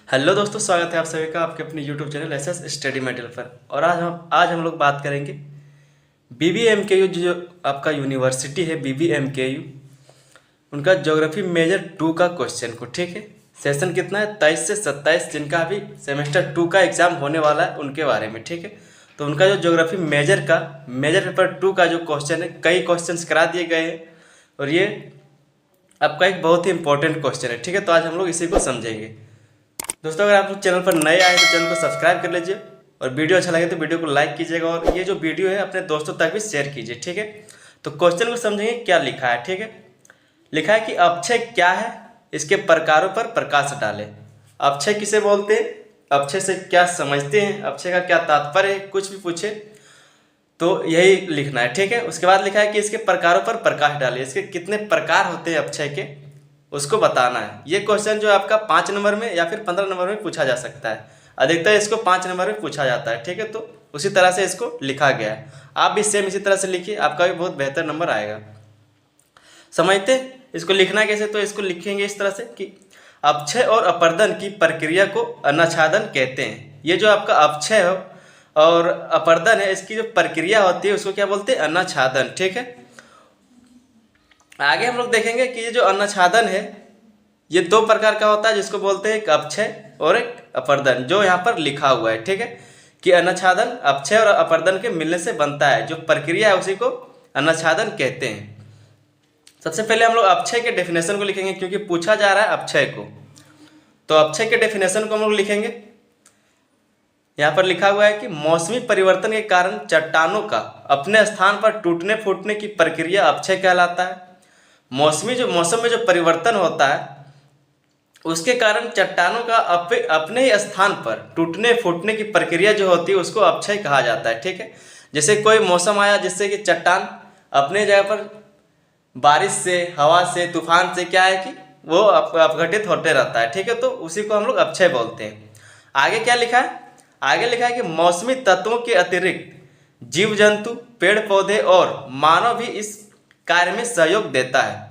Hello दोस्तों, स्वागत है आप सभी का आपके अपने YouTube channel SS study material पर। और आज हम लोग बात करेंगे बीबीएमकेयू जो आपका यूनिवर्सिटी है बीबीएमकेयू, उनका ज्योग्राफी मेजर 2 का क्वेश्चन को। ठीक है, सेशन कितना है 23 से 27, जिनका अभी सेमेस्टर 2 का एग्जाम होने वाला है उनके बारे में। ठीक है, तो उनका जो ज्योग्राफी मेजर पेपर 2 का जो क्वेश्चन है, कई क्वेश्चन करा दिए गए हैं और ये आपका एक बहुत ही इंपॉर्टेंट क्वेश्चन है। ठीक है, तो आज हम लोग इसी को समझेंगे। दोस्तों, अगर आप लोग चैनल पर नए आए तो चैनल को सब्सक्राइब कर लीजिए और वीडियो अच्छा लगे तो वीडियो को लाइक कीजिएगा और ये जो वीडियो है अपने दोस्तों तक भी शेयर कीजिए। ठीक है, तो क्वेश्चन को समझेंगे क्या लिखा है। ठीक है, लिखा है कि अपक्षय क्या है, इसके प्रकारों पर प्रकाश डालें। अपक्षय किसे बोलते हैं, अपक्षय से क्या समझते हैं, अपक्षय का क्या तात्पर्य है, कुछ भी पूछे तो यही लिखना है। ठीक है, उसके बाद लिखा है कि इसके प्रकारों पर प्रकाश डालें, इसके कितने प्रकार होते हैं अपक्षय के, उसको बताना है। ये क्वेश्चन जो आपका 5 नंबर में या फिर 15 नंबर में पूछा जा सकता है। अधिकतर इसको 5 नंबर में पूछा जाता है। ठीक है, तो उसी तरह से इसको लिखा गया है। आप भी सेम इसी तरह से लिखिए, आपका भी बहुत बेहतर नंबर आएगा। समझते इसको लिखना कैसे, तो इसको लिखेंगे इस तरह से कि अपक्षय और अपर्दन की प्रक्रिया को अनाच्छादन कहते हैं। ये जो आपका अपक्षय हो और अपर्दन है, इसकी जो प्रक्रिया होती है उसको क्या बोलते हैं, अनाच्छादन। ठीक है, आगे हम लोग देखेंगे कि ये जो अनाच्छादन है ये 2 प्रकार का होता है, जिसको बोलते हैं एक अपक्षय और एक अपर्दन, जो यहाँ पर लिखा हुआ है। ठीक है, कि अनाच्छादन अपक्षय और अपर्दन के मिलने से बनता है, जो प्रक्रिया है उसी को अनाच्छादन कहते हैं। सबसे पहले हम लोग अपक्षय के डेफिनेशन को लिखेंगे, क्योंकि पूछा जा रहा है अपक्षय को। तो अपक्षय के डेफिनेशन को हम लोग लिखेंगे। यहाँ पर लिखा हुआ है कि मौसमी परिवर्तन के कारण चट्टानों का अपने स्थान पर टूटने फूटने की प्रक्रिया अपक्षय कहलाता है। मौसम में जो परिवर्तन होता है उसके कारण चट्टानों का अपने ही स्थान पर टूटने फूटने की प्रक्रिया जो होती है उसको अपक्षय कहा जाता है। ठीक है, जैसे कोई मौसम आया जिससे कि चट्टान अपने जगह पर बारिश से, हवा से, तूफान से क्या है कि वो अपघटित होते रहता है। ठीक है, तो उसी को हम लोग अपक्षय बोलते हैं। आगे क्या लिखा है, आगे लिखा है कि मौसमी तत्वों के अतिरिक्त जीव जंतु, पेड़ पौधे और मानव भी इस कार्य में सहयोग देता है।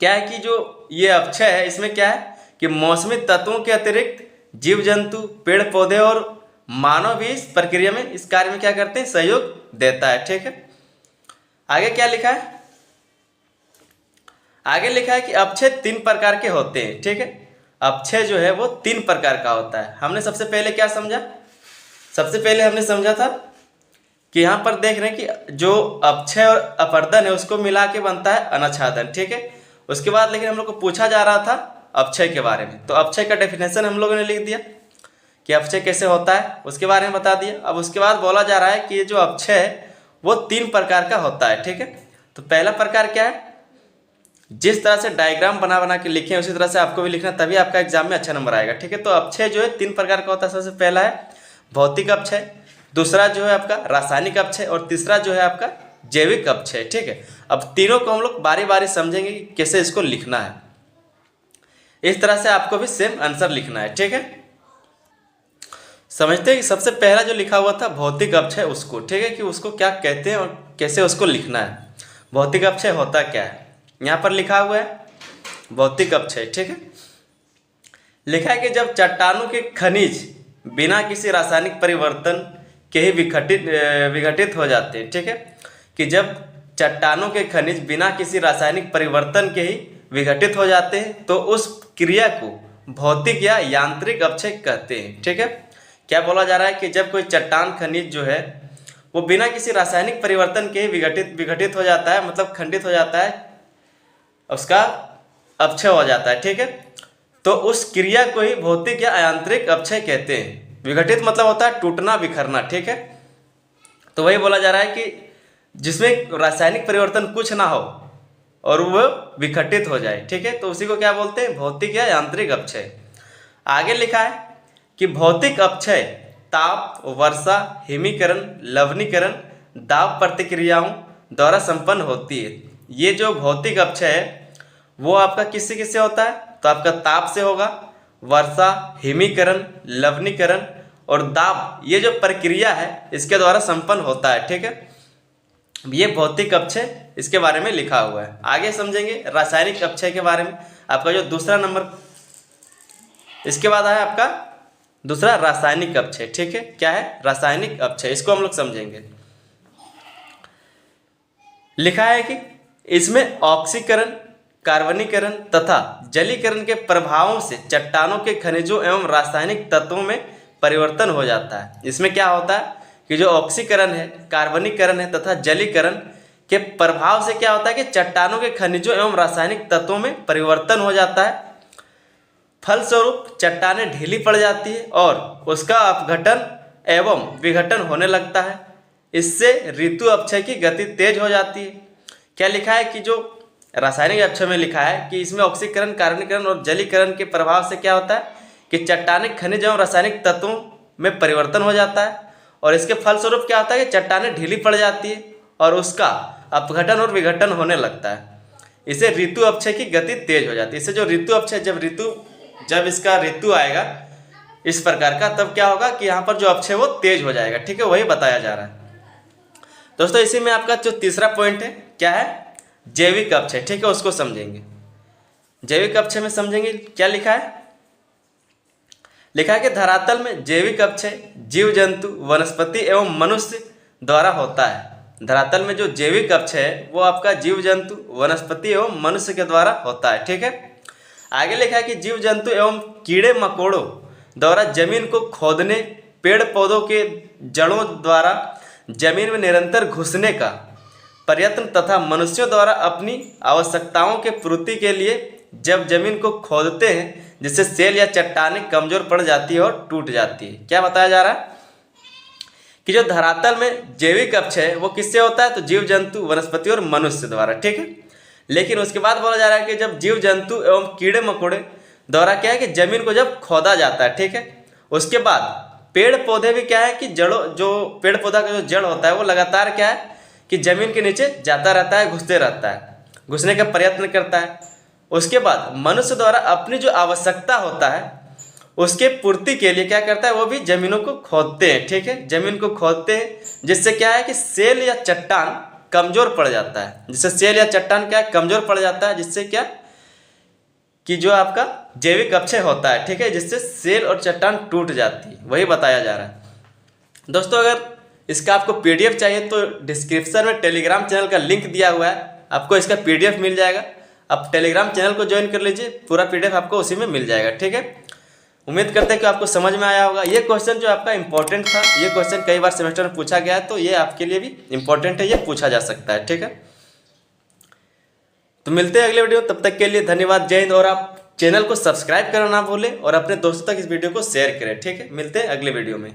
क्या है कि जो ये अपक्षय है इसमें क्या है कि मौसमी तत्वों के अतिरिक्त जीव जंतु, पेड़ पौधे और मानव भी इस प्रक्रिया में, इस कार्य में क्या करते हैं, सहयोग देता है। ठीक है, आगे क्या लिखा है, आगे लिखा है कि अपक्षय 3 प्रकार के होते हैं। ठीक है, अपक्षय जो है वो 3 प्रकार का होता है। हमने सबसे पहले क्या समझा, सबसे पहले हमने समझा था कि यहाँ पर देख रहे हैं कि जो अपक्षय और अपर्दन है उसको मिला के बनता है अनाच्छादन। ठीक है, उसके बाद लेकिन हम लोग को पूछा जा रहा था अपक्षय के बारे में, तो अपक्षय का डेफिनेशन हम लोगों ने लिख दिया कि अपक्षय कैसे होता है, उसके बारे में बता दिया। अब उसके बाद बोला जा रहा है कि ये जो अपक्षय है वो 3 प्रकार का होता है। ठीक है, तो पहला प्रकार क्या है, जिस तरह से डायग्राम बना बना के लिखे उसी तरह से आपको भी लिखना, तभी आपका एग्जाम में अच्छा नंबर आएगा। ठीक है, तो अपक्षय जो है 3 प्रकार का होता है। सबसे पहला है भौतिक अपक्षय, दूसरा जो है आपका रासायनिक अपक्षय और तीसरा जो है आपका जैविक अपक्षय। ठीक है, अब तीनों को हम लोग बारी बारी समझेंगे कि कैसे इसको लिखना है। इस तरह से आपको भी सेम आंसर लिखना है। ठीक है, समझते हैं कि सबसे पहला जो लिखा हुआ था भौतिक अपक्षय, उसको, ठीक है, कि उसको क्या कहते हैं और कैसे उसको लिखना है। भौतिक अपक्षय होता क्या है, यहाँ पर लिखा हुआ है भौतिक अपक्षय। ठीक है, लिखा है कि जब चट्टानों के खनिज बिना किसी रासायनिक परिवर्तन के ही विघटित हो जाते हैं। ठीक है, कि जब चट्टानों के खनिज बिना किसी रासायनिक परिवर्तन के ही विघटित हो जाते हैं तो उस क्रिया को भौतिक या यांत्रिक अपक्षय कहते हैं। ठीक है, क्या बोला जा रहा है कि जब कोई चट्टान खनिज जो है वो बिना किसी रासायनिक परिवर्तन के ही विघटित हो जाता है, मतलब खंडित हो जाता है, उसका अपक्षय हो जाता है। ठीक है, तो उस क्रिया को ही भौतिक या यांत्रिक अपक्षय कहते हैं। विघटित मतलब होता है टूटना, बिखरना। ठीक है, तो वही बोला जा रहा है कि जिसमें रासायनिक परिवर्तन कुछ ना हो और वो विघटित हो जाए। ठीक है, तो उसी को क्या बोलते हैं, भौतिक या यांत्रिक अपक्षय। आगे लिखा है कि भौतिक अपक्षय ताप, वर्षा, हिमीकरण, लवणीकरण, दाब प्रतिक्रियाओं द्वारा संपन्न होती है। ये जो भौतिक अपक्षय है वो आपका किससे किससे होता है, तो आपका ताप से होगा, वर्षा, हिमीकरण, लवणीकरण और दाब, ये जो प्रक्रिया है इसके द्वारा संपन्न होता है। ठीक है, ये भौतिक अपक्षय इसके बारे में लिखा हुआ है। आगे समझेंगे रासायनिक अपक्षय के बारे में। आपका जो दूसरा नंबर इसके बाद है आपका दूसरा रासायनिक अपक्षय। ठीक है, क्या है? रासायनिक अपक्षय। इसको हम लोग समझेंगे। लिखा है कि इसमें ऑक्सीकरण, कार्बनीकरण तथा जलीकरण के प्रभावों से चट्टानों के खनिजों एवं रासायनिक तत्वों में परिवर्तन हो जाता है। इसमें क्या होता है कि जो ऑक्सीकरण है, कार्बनीकरण है तथा जलीकरण के प्रभाव से क्या होता है कि चट्टानों के खनिजों एवं रासायनिक तत्वों में परिवर्तन हो जाता है। फलस्वरूप चट्टानें ढीली पड़ जाती है और उसका अपघटन एवं विघटन होने लगता है। इससे ऋतु अपक्षय की गति तेज हो जाती है। क्या लिखा है कि जो रासायनिक अपक्षय में लिखा है कि इसमें ऑक्सीकरण, कार्बनीकरण और जलीकरण के प्रभाव से क्या होता है कि चट्टानें खनिज एवं रासायनिक तत्वों में परिवर्तन हो जाता है और इसके फलस्वरूप क्या होता है कि चट्टानें ढीली पड़ जाती है और उसका अपघटन और विघटन होने लगता है। इससे ऋतु अपक्षय की गति तेज हो जाती है। इससे जो ऋतु अपक्षय, जब इसका ऋतु आएगा इस प्रकार का, तब क्या होगा कि यहाँ पर जो अपक्षय वो तेज हो जाएगा। ठीक है, वही बताया जा रहा है दोस्तों। इसी में आपका जो तीसरा पॉइंट है, क्या है? जैविक अपक्षय। ठीक है, उसको समझेंगे। जैविक अपक्षय में समझेंगे क्या लिखा है। लिखा है कि धरातल में जैविक अपक्षय जीव जंतु, वनस्पति एवं मनुष्य द्वारा होता है। धरातल में जो जैविक अपक्षय है वो आपका जीव जंतु, वनस्पति एवं मनुष्य के द्वारा होता है। ठीक है, आगे लिखा है कि जीव जंतु एवं कीड़े मकोड़ों द्वारा जमीन को खोदने, पेड़ पौधों के जड़ों द्वारा जमीन में निरंतर घुसने का प्रयत्न तथा मनुष्यों द्वारा अपनी आवश्यकताओं के पूर्ति के लिए जब जमीन को खोदते हैं, जिससे सेल या चट्टानें कमजोर पड़ जाती है और टूट जाती है। क्या बताया जा रहा है कि जो धरातल में जैविक अपक्षय है वो किससे होता है? तो जीव जंतु, वनस्पति और मनुष्य द्वारा। ठीक है, लेकिन उसके बाद बोला जा रहा है कि जब जीव जंतु एवं कीड़े मकोड़े द्वारा क्या है कि जमीन को जब खोदा जाता है, ठीक है, उसके बाद पेड़ पौधे भी क्या है कि जो पेड़ पौधा का जो जड़ होता है वो लगातार क्या है कि जमीन के नीचे जाता रहता है, घुसते रहता है, घुसने का प्रयत्न करता है। उसके बाद मनुष्य द्वारा अपनी जो आवश्यकता होता है उसके पूर्ति के लिए क्या करता है, वो भी जमीनों को खोदते हैं। ठीक है, जमीन को खोदते हैं, जिससे क्या है कि सेल या चट्टान कमजोर पड़ जाता है। जिससे सेल या चट्टान क्या है, कमजोर पड़ जाता है, जिससे क्या कि जो आपका जैविक अपक्षय होता है, ठीक है, जिससे सेल और चट्टान टूट जाती है, वही बताया जा रहा है दोस्तों। अगर इसका आपको पीडीएफ चाहिए तो डिस्क्रिप्शन में टेलीग्राम चैनल का लिंक दिया हुआ है, आपको इसका पीडीएफ मिल जाएगा। आप टेलीग्राम चैनल को ज्वाइन कर लीजिए, पूरा पीडीएफ आपको उसी में मिल जाएगा। ठीक है, उम्मीद करते हैं कि आपको समझ में आया होगा। ये क्वेश्चन जो आपका इंपॉर्टेंट था, ये क्वेश्चन कई बार सेमेस्टर में पूछा गया है, तो ये आपके लिए भी इंपॉर्टेंट है, ये पूछा जा सकता है। ठीक है, तो मिलते हैं अगले वीडियो, तब तक के लिए धन्यवाद, जय हिंद। और आप चैनल को सब्सक्राइब करना ना भूलें और अपने दोस्तों तक इस वीडियो को शेयर करें। ठीक है, मिलते हैं अगले वीडियो में।